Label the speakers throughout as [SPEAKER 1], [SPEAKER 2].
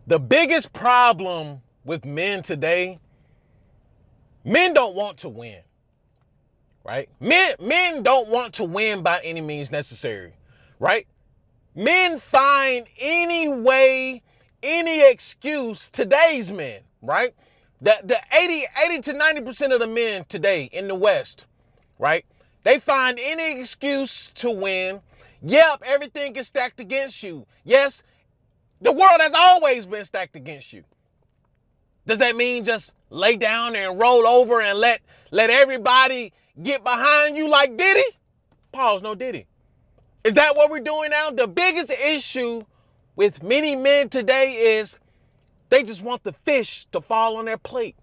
[SPEAKER 1] The biggest problem with men today, men don't want to win, right? Men don't want to win by any means necessary, right? Men find any way, any excuse, today's men, right? The 80 to 90% of the men today in the West, right? They find any excuse to win. Yep, everything is stacked against you. Yes, the world has always been stacked against you. Does that mean just lay down and roll over and let everybody get behind you like Diddy? Pause, no Diddy. Is that what we're doing now? The biggest issue with many men today is they just want the fish to fall on their plate.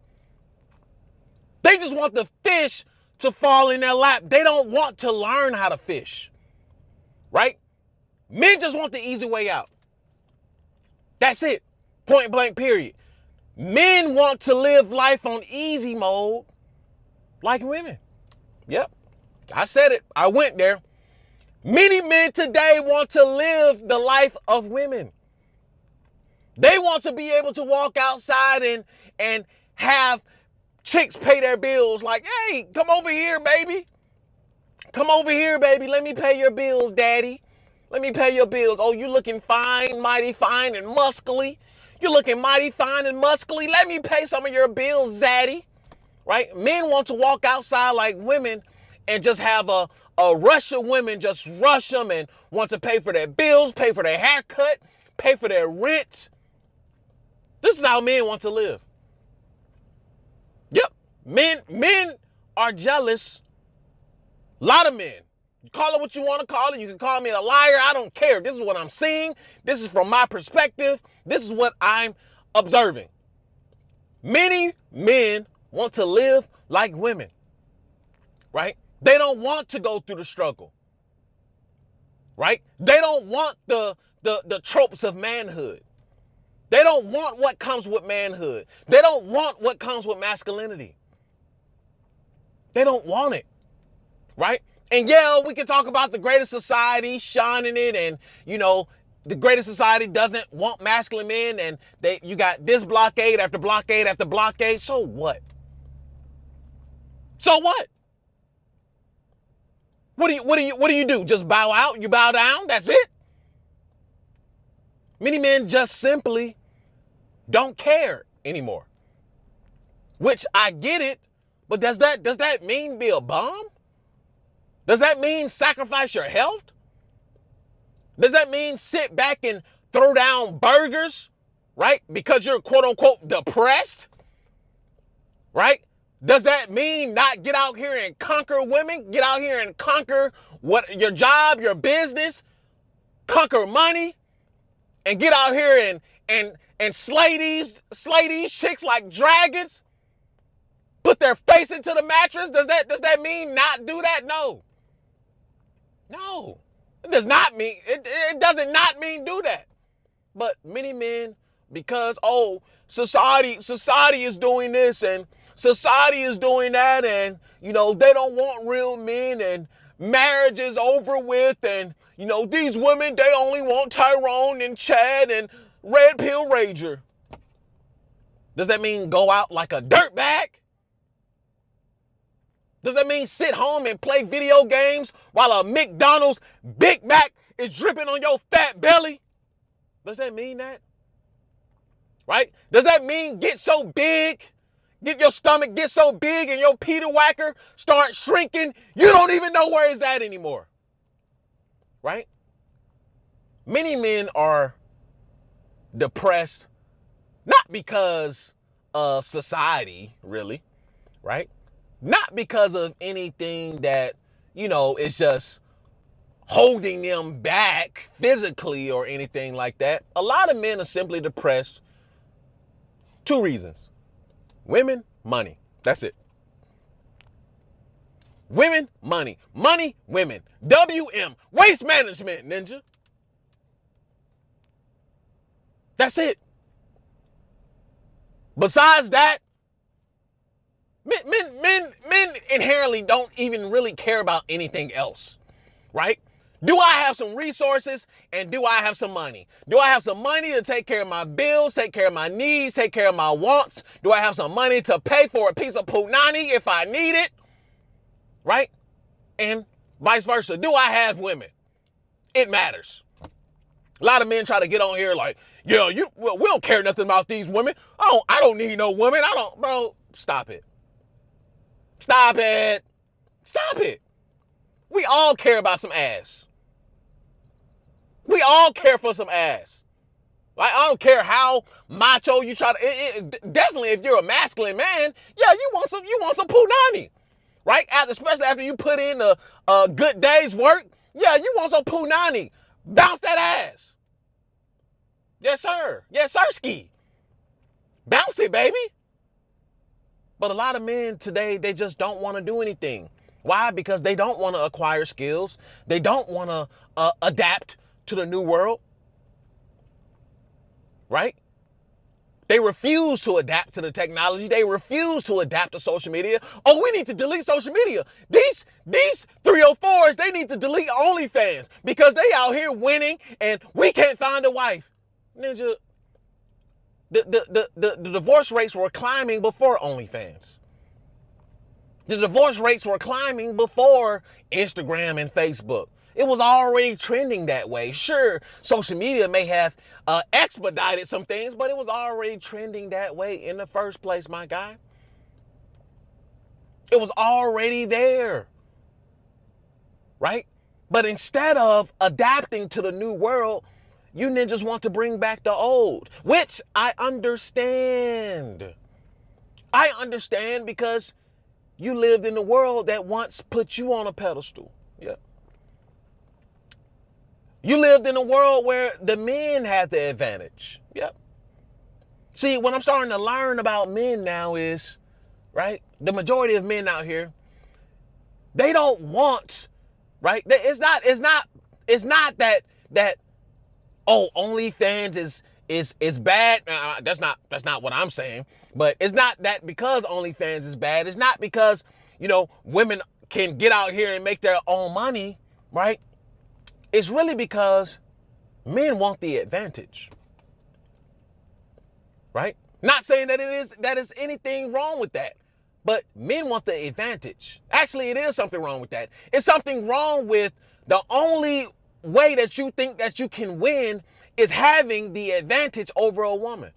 [SPEAKER 1] They just want the fish to fall in their lap. They don't want to learn how to fish, right? Men just want the easy way out. That's it. Point blank, period. Men want to live life on easy mode like women. Yep, I said it. I went there. Many men today want to live the life of women. They want to be able to walk outside and have chicks pay their bills like, hey, come over here, baby. Come over here, baby. Let me pay your bills, daddy. Let me pay your bills. Oh, you looking fine, mighty fine and muscly. You're looking mighty fine and muscly. Let me pay some of your bills, zaddy. Right? Men want to walk outside like women and just have a rush of women just rush them and want to pay for their bills, pay for their haircut, pay for their rent. This is how men want to live. Yep. Men are jealous. A lot of men. You call it what you want to call it. You can call me a liar. I don't care. This is what I'm seeing. This is from my perspective. This is what I'm observing. Many men want to live like women, right? They don't want to go through the struggle, right? They don't want the tropes of manhood. They don't want what comes with manhood. They don't want what comes with masculinity. They don't want it, right? And yeah, we can talk about the greatest society shining it, and the greatest society doesn't want masculine men, and you got this blockade after blockade after blockade. So what? So what? What do you do? Just bow out? You bow down? That's it? Many men just simply don't care anymore. Which I get it, but does that mean be a bum? Does that mean sacrifice your health? Does that mean sit back and throw down burgers, right? Because you're quote unquote depressed, right? Does that mean not get out here and conquer women? Get out here and conquer your job, your business, conquer money, and get out here and slay these chicks like dragons? Put their face into the mattress? Does that mean not do that? No. No. It does not mean it doesn't not mean do that. But many men, because society is doing this and society is doing that, and they don't want real men, and marriage is over with, and these women, they only want Tyrone and Chad and Red Pill Rager. Does that mean go out like a dirtbag? Does that mean sit home and play video games while a McDonald's Big Mac is dripping on your fat belly? Does that mean that? Right? Does that mean get so big, get your stomach get so big and your Peter Whacker start shrinking, you don't even know where it's at anymore? Right? Many men are depressed, not because of society, really, right? Not because of anything that, is just holding them back physically or anything like that. A lot of men are simply depressed. 2 reasons. Women, money. That's it. Women, money. Money, women. WM. Waste management, ninja. That's it. Besides that, men inherently don't even really care about anything else, right? Do I have some resources and do I have some money? Do I have some money to take care of my bills, take care of my needs, take care of my wants? Do I have some money to pay for a piece of punani if I need it? Right? And vice versa. Do I have women? It matters. A lot of men try to get on here like, yeah, we don't care nothing about these women. I don't need no women. Bro, stop it. Stop it. Stop it. We all care about some ass. We all care for some ass. Like, I don't care how macho you try to. Definitely, if you're a masculine man, yeah, you want some punani, right? Especially after you put in a good day's work, yeah, you want some punani. Bounce that ass. Yes, sir. Yes, sirski. Bounce it, baby. But a lot of men today, they just don't want to do anything. Why? Because they don't want to acquire skills. They don't want to adapt to the new world. Right? They refuse to adapt to the technology. They refuse to adapt to social media. Oh, we need to delete social media. These 304s, they need to delete OnlyFans because they out here winning and we can't find a wife. Ninja, the divorce rates were climbing before OnlyFans. The divorce rates were climbing before Instagram and Facebook. It was already trending that way. Sure, social media may have expedited some things, but it was already trending that way in the first place, my guy. It was already there, right? But instead of adapting to the new world, you ninjas want to bring back the old, which I understand. I understand because you lived in a world that once put you on a pedestal. Yeah. You lived in a world where the men had the advantage. Yep. See, what I'm starting to learn about men now is, right, the majority of men out here, they don't want, right? It's not that oh, OnlyFans is bad. That's not what I'm saying. But it's not that because OnlyFans is bad. It's not because, women can get out here and make their own money, right? It's really because men want the advantage, right? Not saying that is anything wrong with that, but men want the advantage. Actually, it is something wrong with that. It's something wrong with the only way that you think that you can win is having the advantage over a woman.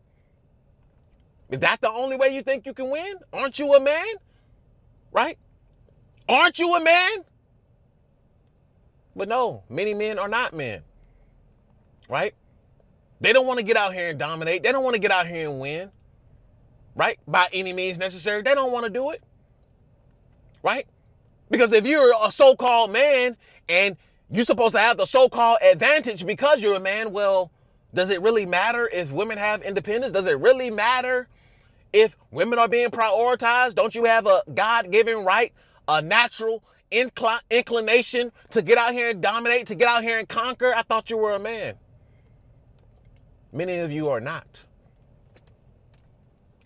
[SPEAKER 1] Is that the only way you think you can win? Aren't you a man? Right? Aren't you a man? But no, many men are not men, right? They don't want to get out here and dominate. They don't want to get out here and win, right? By any means necessary. They don't want to do it, right? Because if you're a so-called man and you're supposed to have the so-called advantage because you're a man, well, does it really matter if women have independence? Does it really matter if women are being prioritized? Don't you have a God-given right, a natural inclination to get out here and dominate, to get out here and conquer? I thought you were a man. Many of you are not,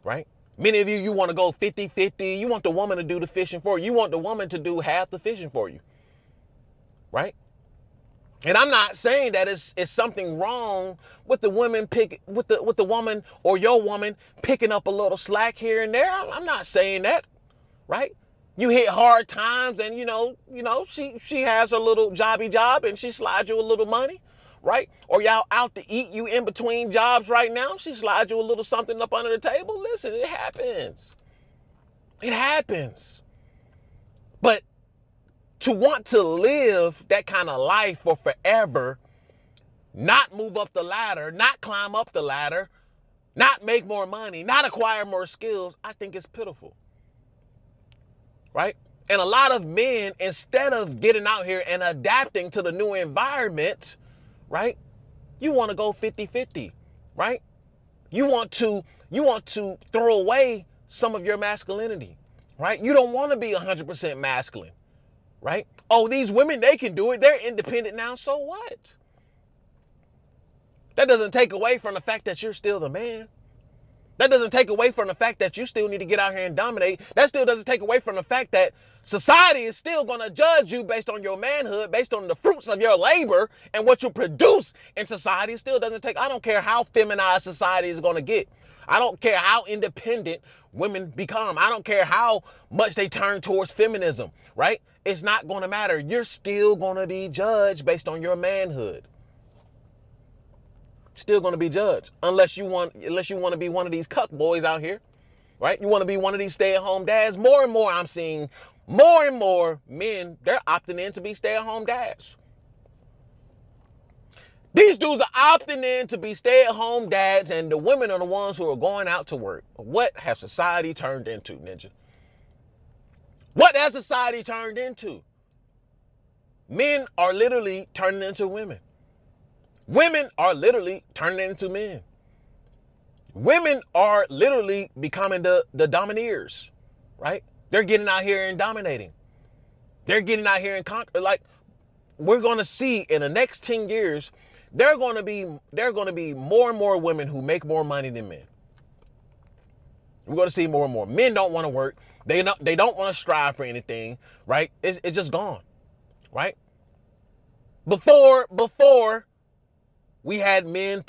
[SPEAKER 1] right? Many of you want to go 50-50. You want the woman to do the fishing for you. You want the woman to do half the fishing for you, right? And I'm not saying that it's something wrong with the women with the woman or your woman picking up a little slack here and there. I'm not saying that, right? You hit hard times and she has her little jobby job and she slides you a little money, right? Or y'all out to eat, you in between jobs right now, she slides you a little something up under the table. Listen, it happens. It happens. But to want to live that kind of life for forever, not move up the ladder, not climb up the ladder, not make more money, not acquire more skills, I think it's pitiful. Right? And a lot of men, instead of getting out here and adapting to the new environment, right? You want to go 50-50, right? You want to throw away some of your masculinity, right? You don't want to be 100% masculine, right? Oh, these women, they can do it. They're independent now. So what? That doesn't take away from the fact that you're still the man. That doesn't take away from the fact that you still need to get out here and dominate. That still doesn't take away from the fact that society is still going to judge you based on your manhood, based on the fruits of your labor and what you produce in society. It still doesn't take, I don't care how feminized society is going to get. I don't care how independent women become. I don't care how much they turn towards feminism, right? It's not going to matter. You're still going to be judged based on your manhood. Still going to be judged unless you want to be one of these cuck boys out here, right? You want to be one of these stay-at-home dads. More and more I'm seeing more and more men, they're opting in to be stay-at-home dads. These dudes are opting in to be stay-at-home dads, and the women are the ones who are going out to work. What has society turned into, Ninja? What has society turned into? Men are literally turning into women. Women are literally turning into men. Women are literally becoming the domineers, right? They're getting out here and dominating. They're getting out here and conquer. Like, we're going to see in the next 10 years, there are going to be more and more women who make more money than men. We're going to see more and more. Men don't want to work. They don't want to strive for anything, right? It's just gone, right? Before we had men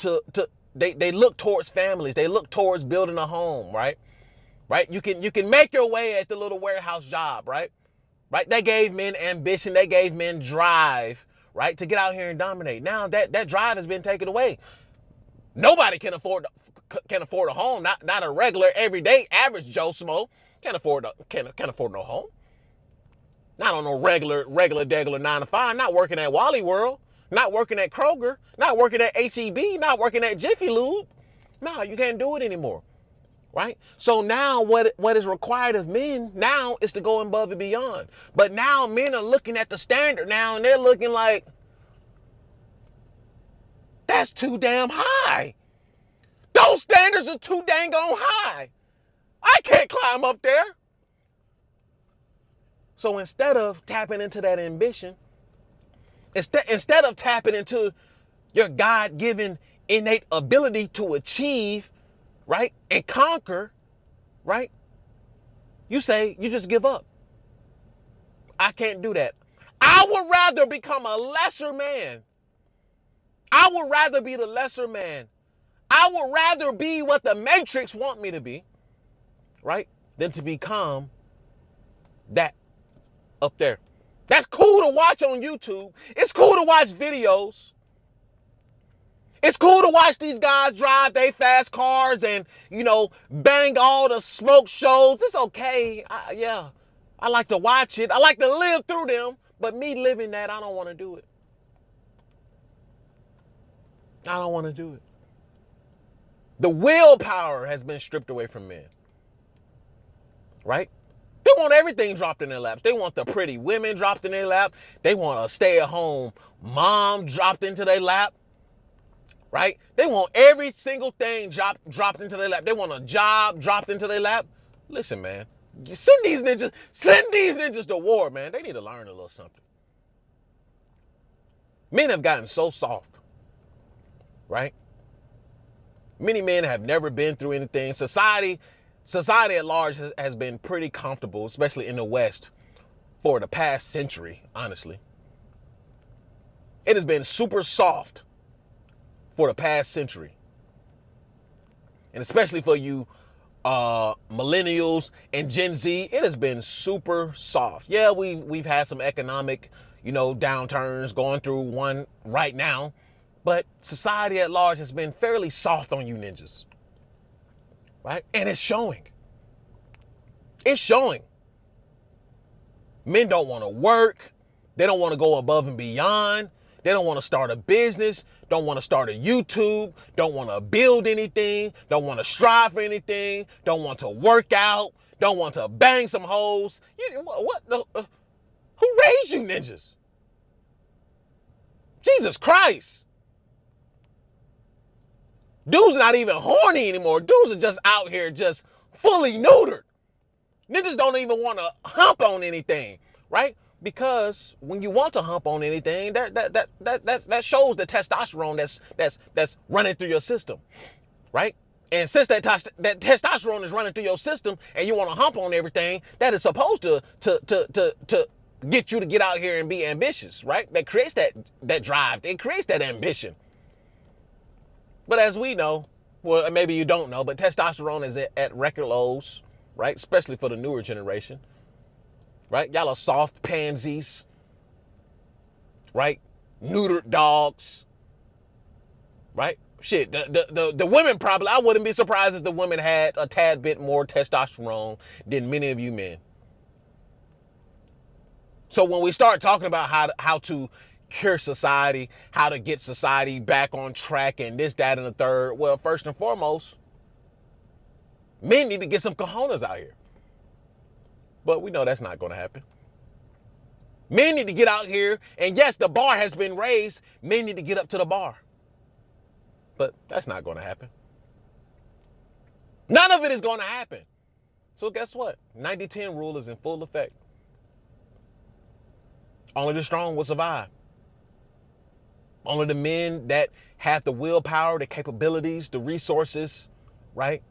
[SPEAKER 1] they look towards families. They look towards building a home, right? Right? You can make your way at the little warehouse job, right? Right? They gave men ambition. They gave men drive, right? To get out here and dominate. Now that drive has been taken away. Nobody can afford a home. Not a regular, everyday, average Joe Smo can't afford no home. Not on no regular degular 9 to 5. Not working at Wally World. Not working at Kroger. Not working at HEB. Not working at Jiffy Lube. No, you can't do it anymore. Right? So now what is required of men now is to go above and beyond. But now men are looking at the standard now and they're looking like, that's too damn high. Those standards are too dang on high. I can't climb up there. So instead of tapping into that ambition, instead of tapping into your God-given innate ability to achieve, right, and conquer, right, you just give up. I can't do that. I would rather become a lesser man. I would rather be the lesser man. I would rather be what the Matrix want me to be, right, than to become that up there. That's cool to watch on YouTube. It's cool to watch videos. It's cool to watch these guys drive their fast cars and, bang all the smoke shows. It's okay. I like to watch it. I like to live through them. But me living that, I don't want to do it. I don't want to do it. The willpower has been stripped away from men. Right? They want everything dropped in their laps. They want the pretty women dropped in their lap. They want a stay-at-home mom dropped into their lap. Right? They want every single thing dropped into their lap. They want a job dropped into their lap. Listen, man. Send these ninjas to war, man. They need to learn a little something. Men have gotten so soft. Right? Many men have never been through anything. Society at large has been pretty comfortable, especially in the West, for the past century, honestly. It has been super soft for the past century. And especially for you millennials and Gen Z, it has been super soft. Yeah, we've had some economic, downturns, going through one right now. But society at large has been fairly soft on you ninjas. Right? And it's showing. It's showing. Men don't want to work. They don't want to go above and beyond. They don't want to start a business. Don't want to start a YouTube. Don't want to build anything. Don't want to strive for anything. Don't want to work out. Don't want to bang some hoes. Who raised you ninjas? Jesus Christ. Dudes not even horny anymore. Dudes are just out here just fully neutered. Ninjas don't even want to hump on anything, right? Because when you want to hump on anything, that shows the testosterone that's running through your system, right? And since that testosterone is running through your system and you want to hump on everything, that is supposed to get you to get out here and be ambitious, right? That creates that drive. It creates that ambition. But as we know, well, maybe you don't know, but testosterone is at record lows, right? Especially for the newer generation, right? Y'all are soft pansies, right? Neutered dogs, right? Shit, the women probably, I wouldn't be surprised if the women had a tad bit more testosterone than many of you men. So when we start talking about how to cure society, how to get society back on track and this, that, and the third, well, first and foremost, men need to get some cojones out here. But we know that's not going to happen. Men need to get out here, and yes, the bar has been raised. Men need to get up to the bar. But that's not going to happen. None of it is going to happen. So guess what? 90-10 rule is in full effect. Only the strong will survive. Only the men that have the willpower, the capabilities, the resources, right?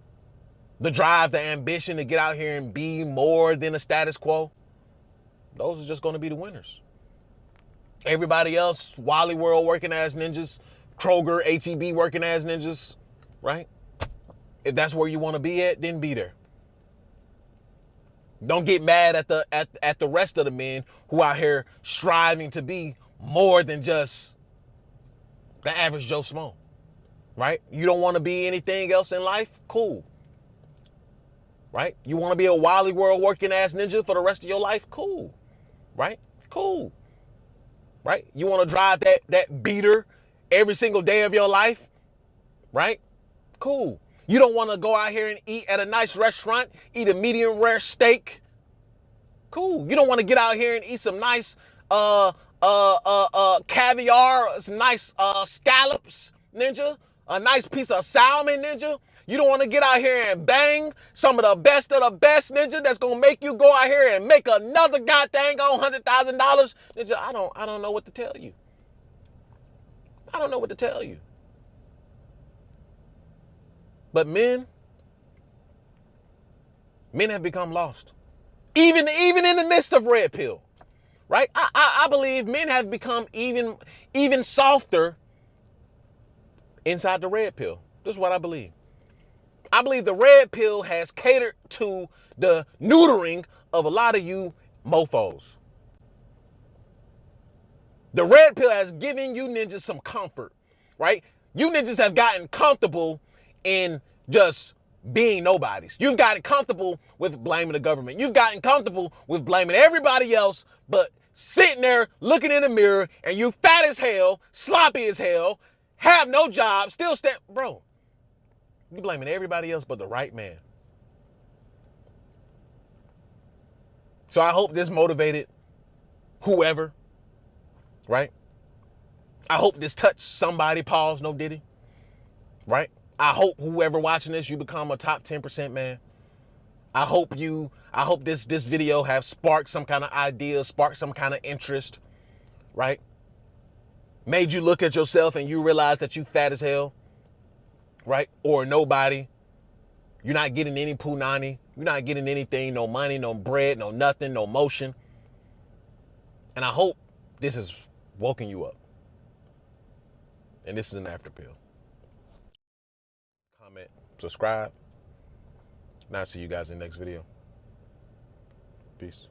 [SPEAKER 1] The drive, the ambition to get out here and be more than a status quo. Those are just going to be the winners. Everybody else, Wally World working as ninjas, Kroger, HEB working as ninjas, right? If that's where you want to be at, then be there. Don't get mad at the rest of the men who out here striving to be more than just the average Joe Schmo, right? You don't want to be anything else in life? Cool. Right? You want to be a Wally World working ass ninja for the rest of your life? Cool. Right? Cool. Right? You want to drive that beater every single day of your life? Right? Cool. You don't want to go out here and eat at a nice restaurant, eat a medium rare steak? Cool. You don't want to get out here and eat some nice caviar, some nice scallops, ninja, a nice piece of salmon, ninja. You don't want to get out here and bang some of the best, ninja, that's gonna make you go out here and make another goddamn $100,000, ninja. I don't know what to tell you. I don't know what to tell you. But men have become lost, even in the midst of red pill. Right? I believe men have become even softer inside the red pill. This is what I believe. I believe the red pill has catered to the neutering of a lot of you mofos. The red pill has given you ninjas some comfort, right? You ninjas have gotten comfortable in just being nobodies. You've gotten comfortable with blaming the government. You've gotten comfortable with blaming everybody else, but sitting there looking in the mirror and you fat as hell, sloppy as hell, have no job, still bro, you blaming everybody else but the right man. So I hope this motivated whoever, right? I hope this touched somebody, pause, no diddy, right? I hope whoever watching this, you become a top 10% man. I hope this video have sparked some kind of idea, sparked some kind of interest, right? Made you look at yourself and you realize that you fat as hell, right? Or nobody. You're not getting any punani. You're not getting anything, no money, no bread, no nothing, no motion. And I hope this has woken you up. And this is an after pill. Comment, subscribe. And I'll see you guys in the next video. Peace.